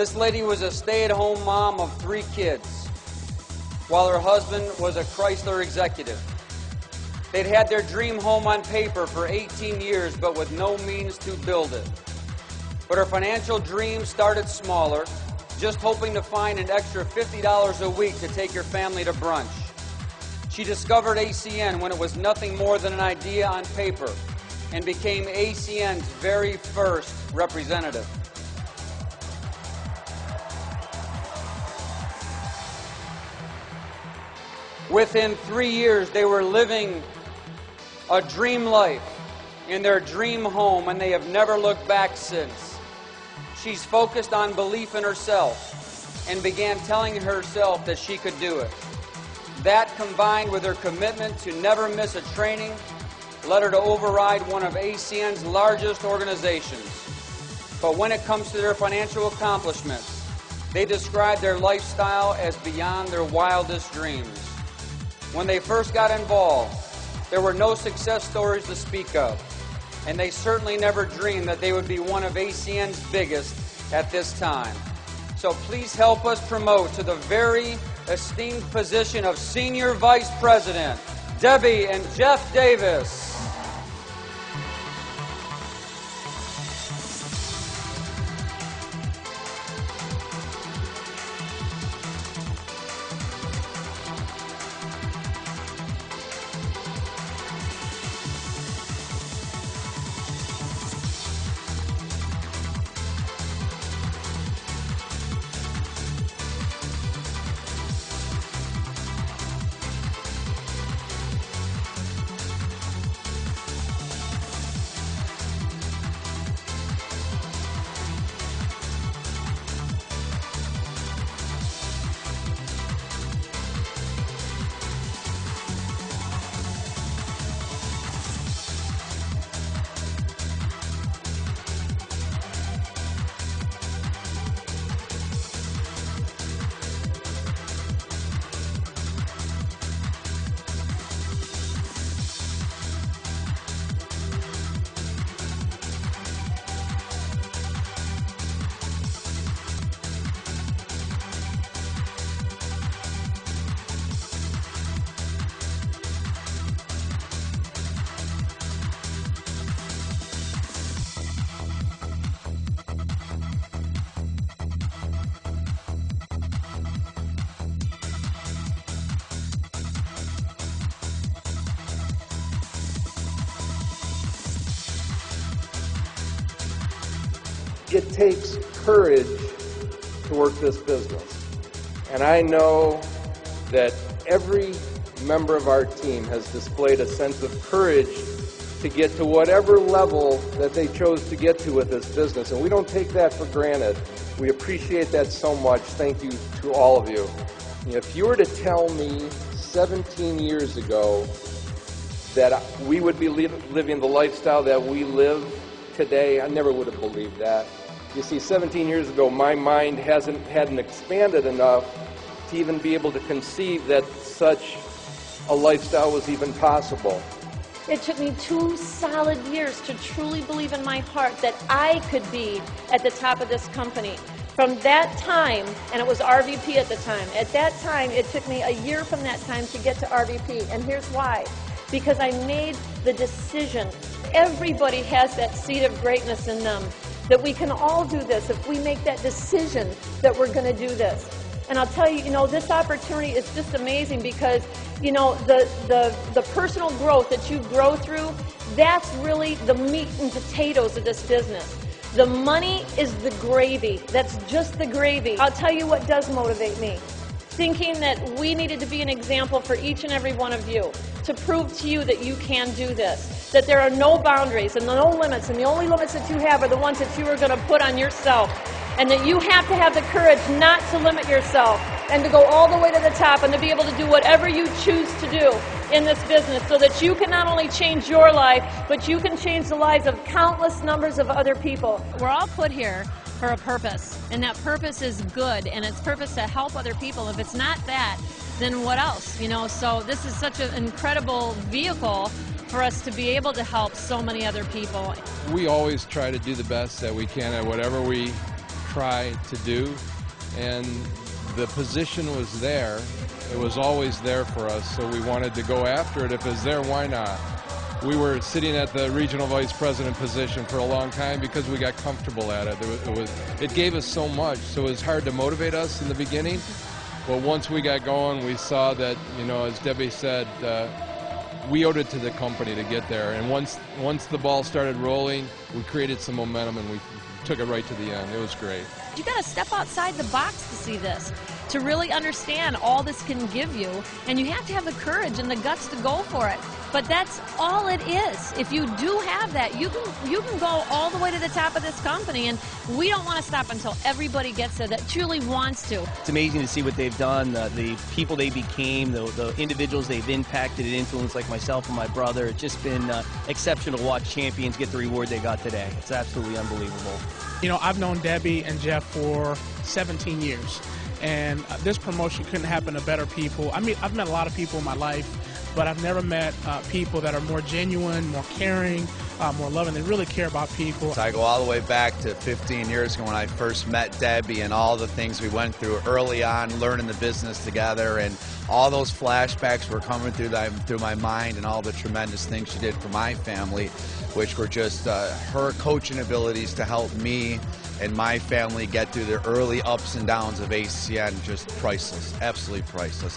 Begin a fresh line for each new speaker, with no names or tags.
This lady was a stay-at-home mom of 3 kids, while her husband was a Chrysler executive. They'd had their dream home on paper for 18 years, but with no means to build it. But her financial dream started smaller, just hoping to find an extra $50 a week to take her family to brunch. She discovered ACN when it was nothing more than an idea on paper and became ACN's very first representative. Within 3 years, they were living a dream life in their dream home, and they have never looked back since. She's focused on belief in herself and began telling herself that she could do it. That, combined with her commitment to never miss a training, led her to override one of ACN's largest organizations. But when it comes to their financial accomplishments, they describe their lifestyle as beyond their wildest dreams. When they first got involved, there were no success stories to speak of, and they certainly never dreamed that they would be one of ACN's biggest at this time. So please help us promote to the very esteemed position of Senior Vice President, Debbie and Geoff Davis.
It takes courage to work this business. And I know that every member of our team has displayed a sense of courage to get to whatever level that they chose to get to with this business. And we don't take that for granted. We appreciate that so much. Thank you to all of you. If you were to tell me 17 years ago that we would be living the lifestyle that we live today, I never would have believed that. You see, 17 years ago, my mind hadn't expanded enough to even be able to conceive that such a lifestyle was even possible.
It took me 2 solid years to truly believe in my heart that I could be at the top of this company. From that time, and it was RVP at the time, at that time, it took me a year from that time to get to RVP, and here's why. Because I made the decision. Everybody has that seed of greatness in them, that we can all do this if we make that decision that we're going to do this. And I'll tell you, this opportunity is just amazing because, the personal growth that you grow through, that's really the meat and potatoes of this business. The money is the gravy. That's just the gravy. I'll tell you what does motivate me. Thinking that we needed to be an example for each and every one of you to prove to you that you can do this, that there are no boundaries and no limits, and the only limits that you have are the ones that you are going to put on yourself, and that you have to have the courage not to limit yourself and to go all the way to the top and to be able to do whatever you choose to do in this business so that you can not only change your life, but you can change the lives of countless numbers of other people.
We're all put here for a purpose, and that purpose is good, and it's purpose to help other people. If it's not that, then what else? So this is such an incredible vehicle for us to be able to help so many other people.
We always try to do the best that we can at whatever we
try to do, and the position was there. It was always there for us, so we wanted to go after it. If it's there, why not? We were sitting at the regional vice president position for a long time because we got comfortable at it. It gave us so much, so it was hard to motivate us in the beginning. But once we got going, we saw that, you know, as Debbie said, we owed it to the company to get there. And once the ball started rolling, we created some momentum and we took it right to the end. It was great.
You got to step outside the box to see this, to really understand all this can give you, and you have to have the courage and the guts to go for it. But that's all it is. If you do have that, you can go all the way to the top of this company, and we don't want to stop until everybody gets there that truly wants to.
It's amazing to see what they've done, the people they became, the individuals they've impacted and influenced, like myself and my brother. It's just been exceptional to watch champions get the reward they got today. It's absolutely unbelievable.
You know, I've known Debbie and Geoff for 17 years, and this promotion couldn't happen to better people. I mean, I've met a lot of people in my life, but I've never met people that are more genuine, more caring, more loving. They really care about people.
So I go all the way back to 15 years ago when I first met Debbie and all the things we went through early on, learning the business together, and all those flashbacks were coming through my mind, and all the tremendous things she did for my family, which were just her coaching abilities to help me and my family get through the early ups and downs of ACN, just priceless, absolutely priceless.